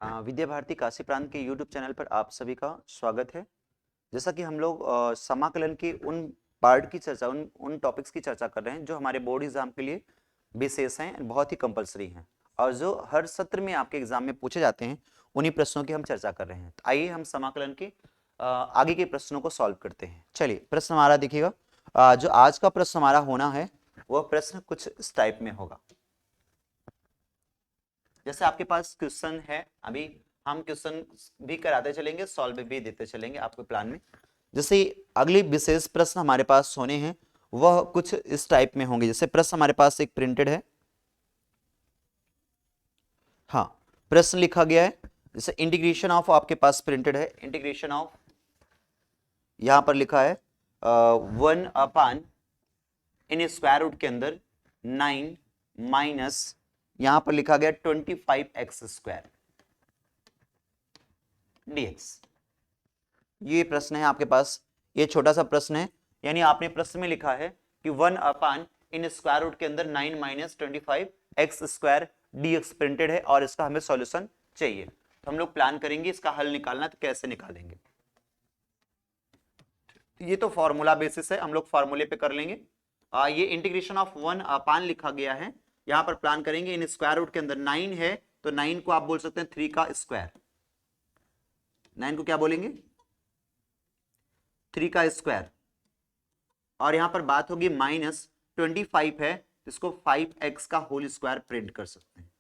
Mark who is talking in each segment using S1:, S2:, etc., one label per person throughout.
S1: विद्या भारती काशी प्रांत के YouTube channel पर आप सभी का स्वागत है। जैसा कि हम लोग समाकलन के उन पार्ट की चर्चा उन टॉपिक्स की चर्चा कर रहे हैं जो हमारे बोर्ड एग्जाम के लिए विशेष हैं, बहुत ही कंपलसरी हैं और जो हर सत्र में आपके एग्जाम में पूछे जाते हैं, उन्हीं प्रश्नों की हम चर्चा कर रहे हैं। तो आइए हम समाकलन के आगे के प्रश्नों को सॉल्व करते हैं। चलिए, प्रश्न हमारा देखिएगा। जो आज का प्रश्न हमारा होना है वह प्रश्न कुछ इस टाइप में होगा। जैसे आपके पास क्वेश्चन है, अभी हम क्वेश्चन भी कराते चलेंगे, सॉल्व भी देते चलेंगे आपके प्लान में। जैसे अगली विशेष प्रश्न हमारे पास होने हैं वह कुछ इस टाइप में होंगे। जैसे प्रश्न हमारे पास एक प्रिंटेड है, हाँ, प्रश्न लिखा गया है। जैसे इंटीग्रेशन ऑफ आपके पास प्रिंटेड है, इंटीग्रेशन ऑफ यहां पर लिखा है 1 इन स्क्वायर रूट के अंदर 9 माइनस यहां पर लिखा गया 25x² dx। ये प्रश्न है आपके पास, ये छोटा सा प्रश्न है, यानी आपने प्रश्न में लिखा है कि 1 इन स्क्वायर रूट के अंदर 9 माइनस 25x² dx प्रिंटेड है और इसका हमें सॉल्यूशन चाहिए। तो हम लोग प्लान करेंगे इसका हल निकालना, तो कैसे निकालेंगे। ये तो फॉर्मूला बेसिस है, हम लोग फॉर्मूले पे कर लेंगे। ये इंटीग्रेशन ऑफ 1 लिखा गया है, यहां पर प्लान करेंगे। इन स्क्वायर रूट के अंदर 9 है तो 9 को आप बोल सकते हैं 3 का स्क्वायर। 9 को क्या बोलेंगे, 3 का स्क्वायर। और यहां पर बात होगी माइनस 25 है, इसको 5x का होल स्क्वायर प्रिंट कर सकते हैं,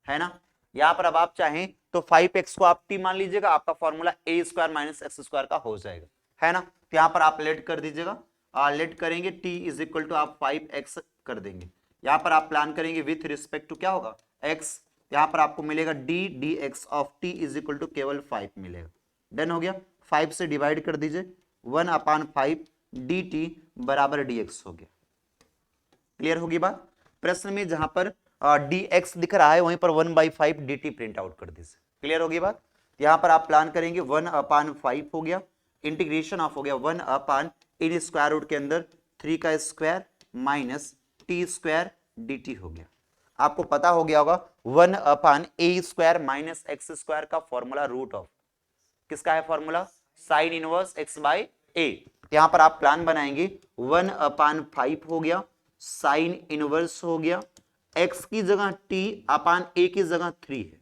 S1: है ना। यहां पर अब आप चाहें तो 5x को आप t मान लीजिएगा, आपका फॉर्मूला a² माइनस x² का हो जाएगा, है ना। तो यहां पर आप लेट कर दीजिएगा, लेट करेंगे t इज इक्वल टू आप 5x कर देंगे। यहां पर आप प्लान करेंगे विथ रिस्पेक्ट टू क्या होगा x, यहां पर आपको मिलेगा d dx of t is equal to केवल 5 मिलेगा। डन हो गया, 5 से डिवाइड कर दीजिए, 1/5 dt बराबर dx हो गया। क्लियर होगी बात। प्रश्न में जहां पर dx दिख रहा है वहीं पर 1/5 dt प्रिंट आउट कर दीजिए। क्लियर होगी बात। यहां पर आप प्लान करेंगे 1/5 हो गया, इंटीग्रेशन ऑफ हो गया 1 इन स्क्वायर रूट के अंदर 3 का स्क्वायर माइनस t² dt हो गया। आपको पता हो गया होगा 1/a² माइनस x² का फॉर्मूला रूट ऑफ किसका है, formula sine inverse x by a। यहां पर आप प्लान बनाएंगे 1/5 हो गया, साइन इनवर्स हो गया, x की जगह t अपान a की जगह 3 है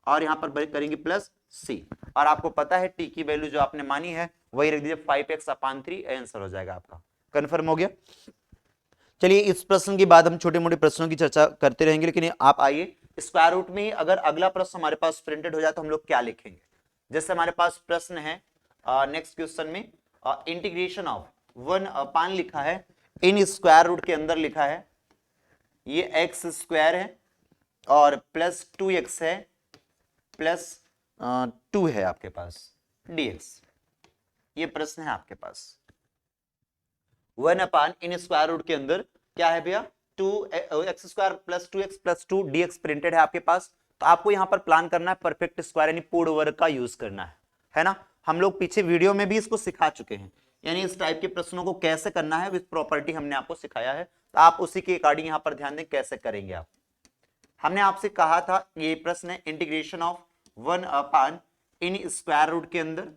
S1: और यहां पर करेंगे प्लस c। और आपको पता है t की वैल्यू जो आपने मानी है वही रख दीजिए 5x/3, आंसर हो जाएगा आपका। कंफर्म हो गया। चलिए, इस प्रश्न के बाद हम छोटे मोटे प्रश्नों की चर्चा करते रहेंगे, लेकिन आप आइए स्क्वायर रूट में अगर अगला प्रश्न हमारे पास प्रिंटेड हो जाए तो हम लोग क्या लिखेंगे। जैसे हमारे पास प्रश्न है नेक्स्ट क्वेश्चन में इंटीग्रेशन ऑफ 1 लिखा है, इन स्क्वायर रूट के अंदर लिखा है ये x² है और प्लस 2x है प्लस 2 है आपके पास dx। ये प्रश्न है आपके पास 1 इन स्क्वायर रूट के अंदर क्या है भैया 2x² plus 2x plus 2 dx printed है आपके पास। तो आपको यहां पर प्लान करना है परफेक्ट स्क्वायर यानी पूर्ण वर्ग का यूज करना है ना। हम लोग पीछे वीडियो में भी इसको सिखा चुके हैं, यानी इस टाइप के प्रश्नों को कैसे करना है विद प्रॉपर्टी हमने आपको सिखाया है। तो आप उसी के अकॉर्डिंग यहां पर ध्यान दें कैसे करेंगे आप। हमने आपसे कहा था ये प्रश्न है integration of 1 in square root के अंदर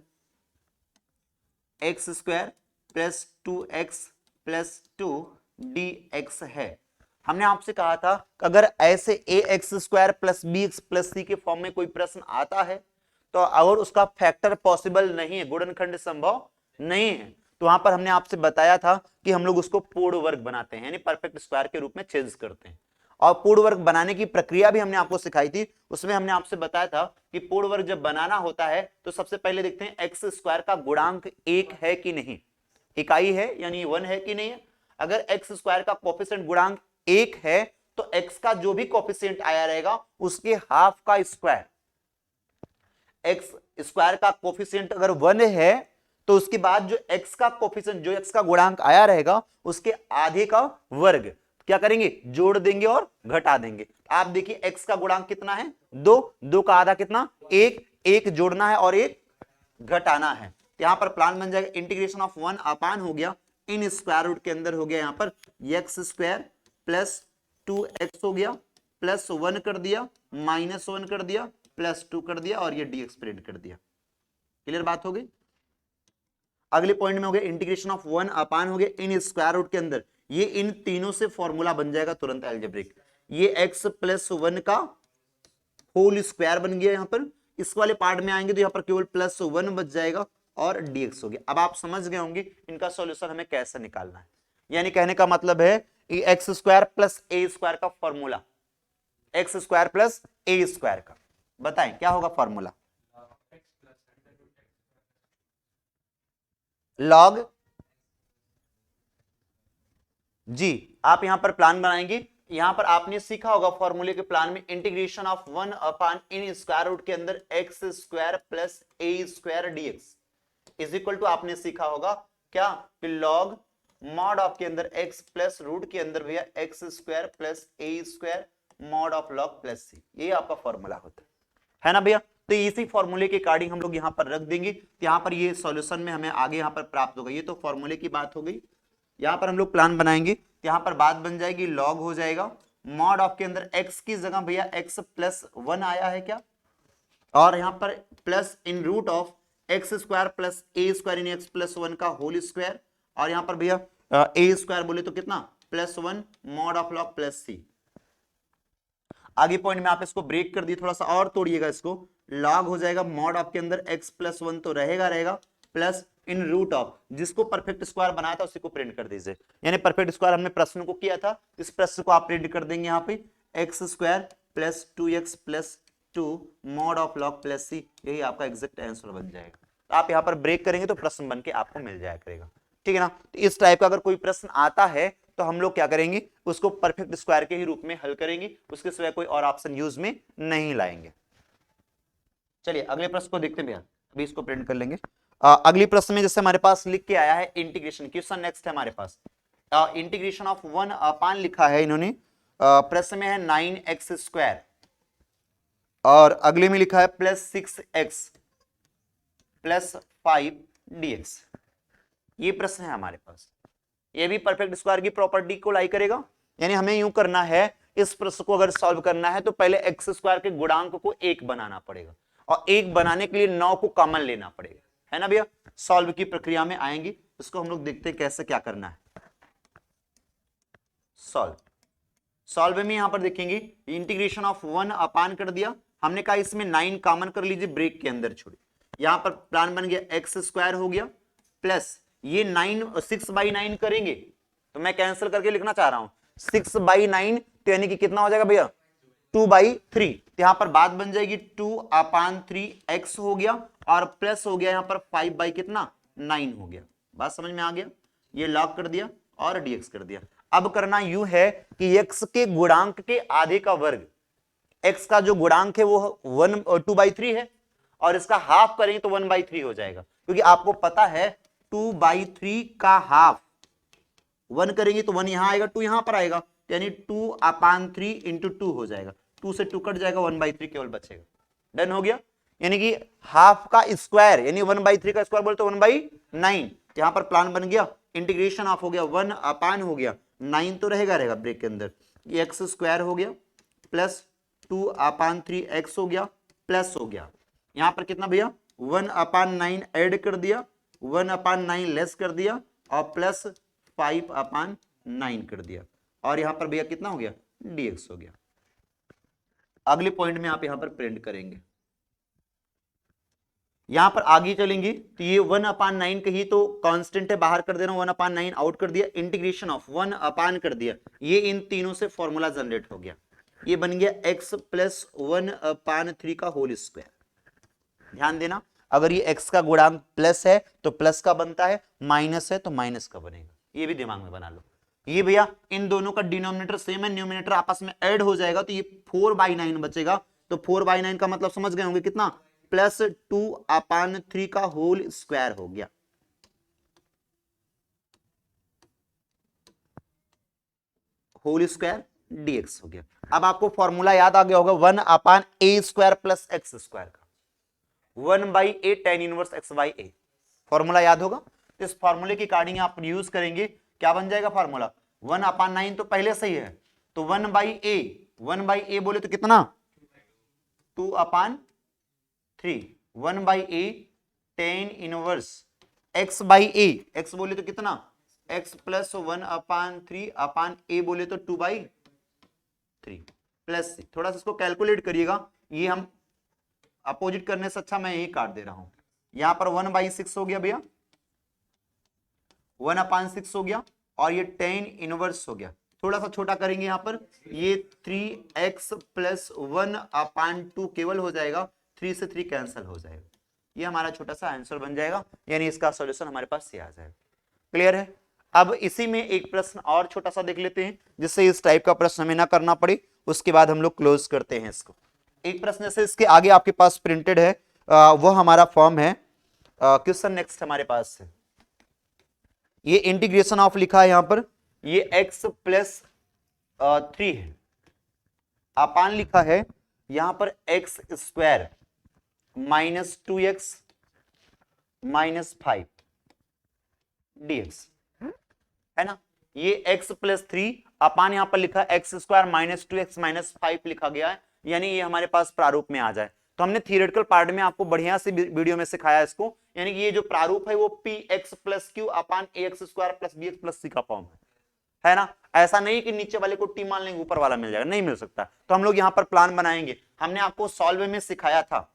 S1: x² plus 2x plus 2 dx है। हमने आपसे कहा था कि अगर ऐसे ax² plus bx plus c के फॉर्म में कोई प्रश्न आता है तो अगर उसका फैक्टर पॉसिबल नहीं है, गुणनखंड संभव नहीं है, तो वहां पर हमने आपसे बताया था कि हम लोग उसको पूर्ण वर्ग बनाते हैं, यानी परफेक्ट स्क्वायर के रूप में चेंज करते हैं। और पूर्ण वर्ग बनाने की प्रक्रिया भी हमने आपको सिखाई थी, उसमें हमने आपसे बताया था कि पूर्ण वर्ग जब बनाना होता है तो सबसे पहले देखते हैं x² का गुणांक 1 है कि नहीं, इकाई है यानी 1 है कि नहीं है। अगर x² का कोफिशिएंट गुणांक 1 है तो x का जो भी कोफिशिएंट आया रहेगा उसके हाफ का स्क्वायर, x² का कोफिशिएंट अगर 1 है तो उसके बाद जो x का कोफिशिएंट, जो x का गुणांक आया रहेगा उसके आधे का वर्ग क्या करेंगे, जोड़ देंगे और घटा देंगे। आप देखिए x का गुणांक कितना है 2, 2 का आधा कितना 1, 1 जोड़ना है और 1 घटाना है। यहां पर प्लान बन जाएगा इंटीग्रेशन ऑफ 1 हो गया इन स्क्वायर रूट के अंदर हो गया यहां पर x² प्लस 2x हो गया प्लस 1 कर दिया, माइनस 1 कर दिया, प्लस 2 कर दिया और ये dx प्रिंट कर दिया। क्लियर बात हो गई। अगले पॉइंट में हो गया इंटीग्रेशन ऑफ 1 अपान हो गया इन स्क्वायर रूट के अंदर, ये इन तीनों से फॉर्मूला बन जाएगा तुरंत अलजेब्रिक। ये x प्लस 1 का होल स्क्वायर बन गया। यहां पर इस वाले पार्ट में आएंगे तो यहां पर केवल प्लस 1 बच जाएगा और dx हो गया। अब आप समझ गए होंगे इनका सॉल्यूशन हमें कैसे निकालना है। यानी कहने का मतलब है कि x square plus a square का formula, x square plus a square का, बताएं क्या होगा फॉर्मूला। लॉग जी, आप यहां पर प्लान बनाएंगे, यहां पर आपने सीखा होगा फॉर्मूले के प्लान में integration of 1 upon in square root के अंदर x square plus a square dx is equal to, आपने सीखा होगा क्या कि लॉग मॉड ऑफ के अंदर x प्लस रूट के अंदर भैया x square plus a square mod of log plus c, ये आपका फॉर्मूला होता है ना भैया। तो इसी फॉर्मूले के अकॉर्डिंग हम लोग यहां पर रख देंगे, तो यहां पर ये सॉल्यूशन में हमें आगे यहां पर प्राप्त होगा। ये तो फॉर्मूले की बात हो गई। यहां पर हम लोग प्लान बनाएंगे, तो यहां पर बात बन जाएगी लॉग हो जाएगा मॉड ऑफ के अंदर x की जगह भैया x प्लस 1 आया है क्या, और यहां पर plus in root of x square plus a square in x plus 1 का होल स्क्वायर, और यहां पर भैया ए स्क्वायर बोले तो कितना plus 1 mod of log plus c. आगे पॉइंट में आप इसको ब्रेक कर दिए, थोड़ा सा और तोड़िएगा इसको, लॉग हो जाएगा मॉड ऑफ के अंदर x प्लस 1 तो रहेगा प्लस इन रूट ऑफ, जिसको परफेक्ट स्क्वायर बनाया था उसी को प्रिंट कर दीजिए। यानी परफेक्ट स्क्वायर हमने प्रश्न को किया था, इस प्रश्न को आप प्रिंट कर देंगे यहाँ पे x square plus 2x plus 2 mod of log plus c, यही आपका एग्जैक्ट आंसर बन जाएगा। आप यहाँ पर ब्रेक करेंगे तो प्रश्न बन के आपको मिल जाया करेगा, ठीक है ना। तो इस टाइप का अगर कोई प्रश्न आता है तो हम लोग क्या करेंगे, उसको परफेक्ट स्क्वायर के ही रूप में हल करेंगे, उसके सिवाय कोई और ऑप्शन यूज में नहीं लाएंगे। चलिए अगले प्रश्न को देखते हैं भैया, अभी इसको प्रिंट कर लेंगे। अगली प्रश्न में जैसे हमारे पास लिख के आया है इंटीग्रेशन, क्वेश्चन नेक्स्ट है हमारे पास इंटीग्रेशन ऑफ 1 अपान लिखा है इन्होंने, प्रश्न में है 9x स्क्वायर और अगले में लिखा है प्लस 6x प्लस 5 dx। ये प्रश्न है हमारे पास, ये भी परफेक्ट स्क्वायर की प्रॉपर्टी को लाई करेगा। यानी हमें यूं करना है, इस प्रश्न को अगर सॉल्व करना है तो पहले एक्स स्क्वायर के गुणांक को 1 बनाना पड़ेगा और 1 बनाने के लिए 9 को कॉमन लेना पड़ेगा, है ना भैया। सॉल्व की प्रक्रिया में आएंगे, इसको हम लोग देखते हैं कैसे क्या करना है। सॉल्व में यहां पर देखेंगे इंटीग्रेशन ऑफ 1 अपान कर दिया, हमने कहा इसमें 9 कॉमन कर लीजिए, ब्रेक के अंदर छोड़िए, यहां पर प्लान बन गया एक्स स्क्वायर हो गया प्लस ये 6/9 करेंगे तो मैं कैंसिल करके लिखना चाह रहा हूं 6/9, तो यानी कि कितना हो जाएगा भैया 2/3, यहां पर बात बन जाएगी 2/3x हो गया और प्लस हो गया यहां पर 5 कितना 9 हो गया। बात समझ में आ गया, ये लॉग कर दिया और dx कर दिया। अब करना यूं है कि x के गुणांक के आधे का वर्ग, x का जो गुणांक है वो 2/3 है और इसका हाफ करेंगे तो 1/3 हो जाएगा, क्योंकि आपको पता है 2/3 का हाफ 1 करेंगे तो 1 यहां आएगा, 2 यहां पर आएगा, यानी 2/3 इंटू 2 हो जाएगा, 2 से 2 कट जाएगा, 1/3 केवल बचेगा। डन हो गया। यानी कि हाफ का स्क्वायर यानी 1/3 का स्क्वायर बोले तो 1/9, यहां पर प्लान बन गया, इंटीग्रेशन ऑफ हो गया 1 अपान हो गया 9 तो रहेगा ब्रेक के अंदर, एक्स स्क्वायर हो गया प्लस 2/3x हो गया प्लस हो गया यहां पर कितना भैया 1/9 ऐड कर दिया, 1/9 लेस कर दिया और प्लस 5/9 कर दिया, और यहां पर भैया कितना हो गया dx हो गया। अगले पॉइंट में आप यहां पर प्रिंट करेंगे, यहां पर आगे चलेंगे तो ये 1/9 कही तो कांस्टेंट है, बाहर कर दे रहा हूं, 1/9 आउट कर दिया, इंटीग्रेशन ऑफ 1 अपान कर दिया, ये इन तीनों से फॉर्मूला जनरेट हो गया, ये बन गया x प्लस 1/3 का होल स्क्वायर। ध्यान देना, अगर ये x का गुणांक प्लस है तो प्लस का बनता है, माइनस है तो माइनस का बनेगा, ये भी दिमाग में बना लो। ये भैया इन दोनों का डिनोमिनेटर सेम है, न्यूमिनेटर आपस में ऐड हो जाएगा तो ये 4/9 बचेगा, तो 4/9 का मतलब समझ गए होंगे कितना प्लस 2/3 का होल स्क्वायर हो गया। होल स्क्वायर dx हो गया। अब आपको फॉर्मूला याद आ गया होगा 1/a² प्लस एक्स स्क्वायर का, 1/a tan inverse x/a, formula याद होगा। तो इस फॉर्मूले की अकॉर्डिंग आप यूज करेंगे, क्या बन जाएगा फॉर्मूला 1/9 तो पहले से ही है, तो 1/a 1 बाई ए बोले तो कितना 2/3, 1 by A tan inverse x by A, x बोले तो कितना x प्लस 1/3 बोले तो 2/3 प्लस c। थोड़ा सा इसको कैलकुलेट करिएगा, ये हम अपोजिट करने से अच्छा मैं यही काट दे रहा हूं। यहां पर 1/6 हो गया भैया, 1/6 हो गया, और ये 10 इनवर्स हो गया। थोड़ा सा छोटा करेंगे यहां पर, ये 3x प्लस 1/2 केवल हो जाएगा, 3 से 3 कैंसिल हो जाएगा। ये हमारा छोटा सा आंसर बन जाएगा, यानी इसका सॉल्यूशन हमारे पास ये आ जाएगा। क्लियर है? अब इसी में एक प्रश्न और छोटा सा देख लेते हैं, जिससे इस टाइप का प्रश्न हमें ना करना पड़े, उसके बाद हम लोग क्लोज करते हैं इसको। एक प्रश्न जैसे इसके आगे आपके पास प्रिंटेड है, वो हमारा फॉर्म है। क्वेश्चन नेक्स्ट हमारे पास है, ये इंटीग्रेशन ऑफ लिखा है यहां पर, ये x प्लस 3 है, अपान लिखा है यहां पर x square minus 2x minus 5 dx है ना। ये x प्लस 3 अपान यहां पर लिखा x square minus 2x minus 5 लिखा गया है, यानी ये हमारे पास प्रारूप में आ जाए। तो हमने थियोरेटिकल पार्ट में आपको बढ़िया से वीडियो में सिखाया इसको, यानी कि ये जो प्रारूप है वो px प्लस क्यू अपान ax square plus bx plus c का फॉर्म है ना। ऐसा नहीं कि नीचे वाले को टी मान लेंगे ऊपर वाला मिल जाएगा, नहीं मिल सकता। तो हम लोग यहाँ पर प्लान बनाएंगे, हमने आपको सॉल्व में सिखाया था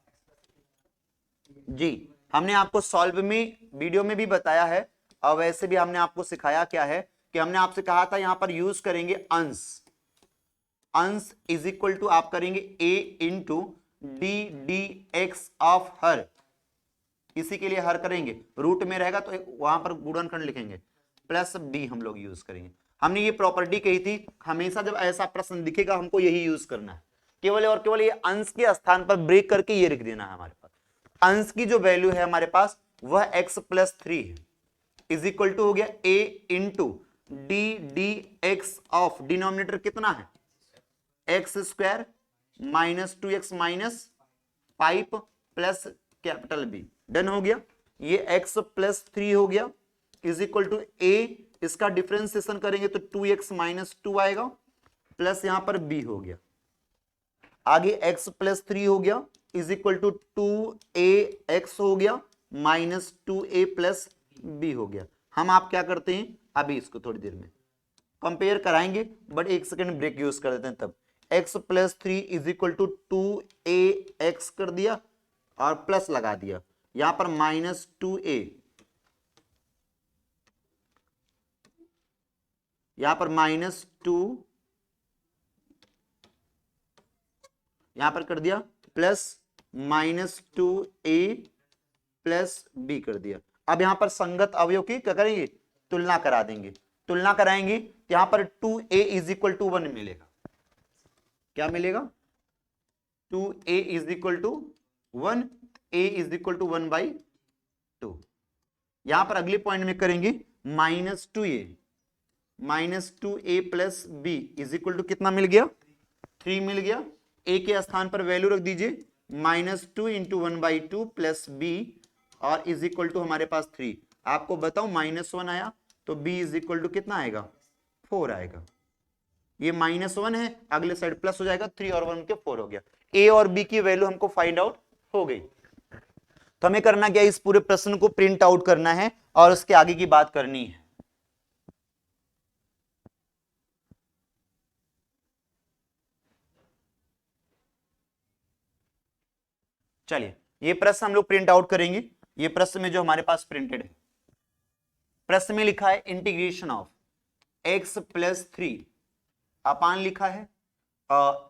S1: जी, हमने आपको सॉल्व में वीडियो में भी बताया है, और वैसे भी हमने आपको सिखाया क्या है कि हमने आपसे कहा था यहां पर यूज करेंगे अंश, अंश इज इक्वल टू आप करेंगे a into D D x of her, इसी के लिए हर करेंगे, रूट में रहेगा तो वहां पर गुणनखंड लिखेंगे, प्लस b हम लोग यूज करेंगे। हमने ये प्रॉपर्टी कही थी, हमेशा जब ऐसा प्रश्न दिखेगा हमको यही यूज करना है, केवल और केवल ये अंश के स्थान पर ब्रेक करके ये लिख देना है। हमारे पास अंश की जो वैल्यू है हमारे पास वह x प्लस 3 है, इज इक्वल टू हो गया a into D D x of, denominator कितना है x square minus 2x minus 5 plus capital B। Done हो गया, ये x प्लस 3 हो गया, इज इक्वल टू a, इसका डिफरेंशिएशन करेंगे तो 2x माइनस 2 आएगा, प्लस यहां पर b हो गया, आगे x प्लस 3 हो गया, इज इक्वल टू 2ax हो गया, माइनस 2a प्लस b हो गया। हम आप क्या करते हैं, अभी इसको थोड़ी देर में कंपेयर कराएंगे, बट एक सेकंड ब्रेक यूज कर देते हैं। तब x plus 3 is equal to 2ax कर दिया और प्लस लगा दिया, यहां पर माइनस 2a, यहां पर माइनस 2, यहां पर कर दिया plus minus 2a plus b कर दिया। अब यहां पर संगत अवयव की क्या करेंगे, तुलना करा देंगे, तुलना कराएंगे, यहां पर 2a इज इक्वल टू 1 मिलेगा, क्या मिलेगा 2a is equal to 1, a is equal to 1/2। यहां पर अगले पॉइंट में करेंगे minus 2a plus b is equal to कितना मिल गया 3 मिल गया, a के स्थान पर वैल्यू रख दीजिए -2 इंटू 1/2 प्लस b और इज इक्वल टू हमारे पास 3। आपको बताऊं -1 आया तो b इज इक्वल टू कितना आएगा 4 आएगा, ये -1 है, अगले साइड प्लस हो जाएगा, 3 और 1 के 4 हो गया। a और b की वैल्यू हमको फाइंड आउट हो गई। तो हमें करना क्या, इस पूरे प्रश्न को प्रिंट आउट करना है और उसके आगे की बात करनी है। चलिए ये प्रश्न हम लोग प्रिंट आउट करेंगे। ये प्रश्न में जो हमारे पास प्रिंटेड है, प्रश्न में लिखा है इंटीग्रेशन ऑफ x प्लस 3 अपान लिखा है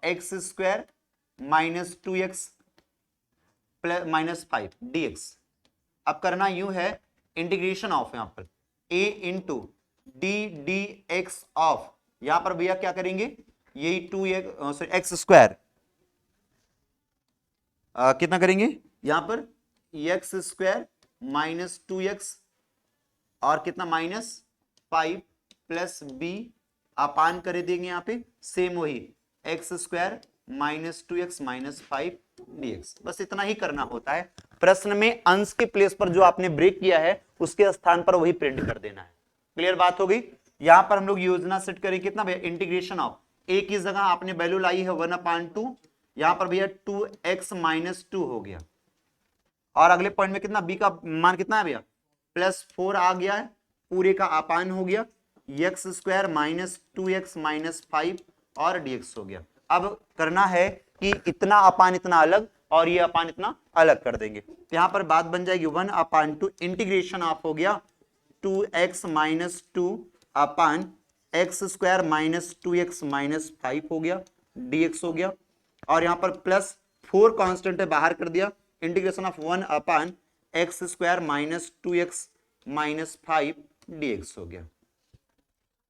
S1: x square minus 2x plus minus 5 dx। अब करना यूं है, इंटीग्रेशन ऑफ यहां पर a into D D x of, यहां पर भैया क्या करेंगे, यही 2x एक्स स्क्वायर कितना करेंगे यहां पर एक्स स्क्वायर माइनस 2x और कितना -5 प्लस b अपान कर देंगे, यहां पे सेम वही x square minus 2x minus 5 dx। बस इतना ही करना होता है। प्रश्न में अंश के प्लेस पर जो आपने ब्रेक किया है उसके स्थान पर वही प्रिंट कर देना है। क्लियर बात हो गई। यहां पर हम लोग योजना सेट करें कितना भैया, इंटीग्रेशन ऑफ ए की जगह आपने वैल्यू लाई है 1/2, यहां पर भैया 2x-2 हो गया। और अगले पॉइंट में कितना, बी का मान कितना है भैया, +4 आ गया है, पूरे का अपान हो गया x² - 2x - 5 और dx हो गया। अब करना है कि इतना अपान इतना अलग और ये अपान इतना अलग कर देंगे। यहां पर बात बन जाएगी 1/2 इंटीग्रेशन ऑफ हो गया 2x - 2 अपान x² - 2x - 5 हो गया, dx हो गया। और यहां पर +4 कांस्टेंट है, बाहर कर दिया, integration of 1/x² - 2x - 5 dx हो गया।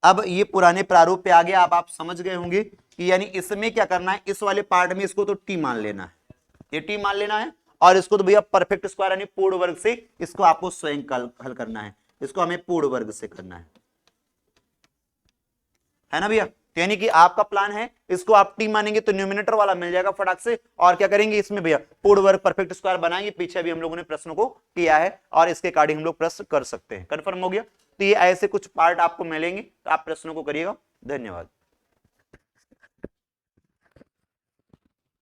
S1: अब ये पुराने प्रारूप पे आ गया। अब आप समझ गए होंगे कि यानी इसमें क्या करना है, इस वाले पार्ट में इसको तो टी मान लेना है, ये टी मान लेना है, और इसको तो भैया परफेक्ट स्क्वायर यानी पूर्ण वर्ग से इसको आपको स्वयं हल करना है, इसको हमें पूर्ण वर्ग से करना है ना भैया। यानी कि आपका प्लान है, इसको आप टी मानेंगे तो न्यूमिनेटर वाला मिल जाएगा फटाक से, और क्या करेंगे इसमें भैया पूर्ण वर्ग परफेक्ट स्क्वायर बनाएंगे। पीछे भी हम लोगों ने प्रश्नों को किया है और इसके अकॉर्डिंग हम लोग प्रश्न कर सकते हैं। कंफर्म हो गया। तो ये ऐसे कुछ पार्ट आपको मिलेंगे, तो आप प्रश्नों को करिएगा। धन्यवाद।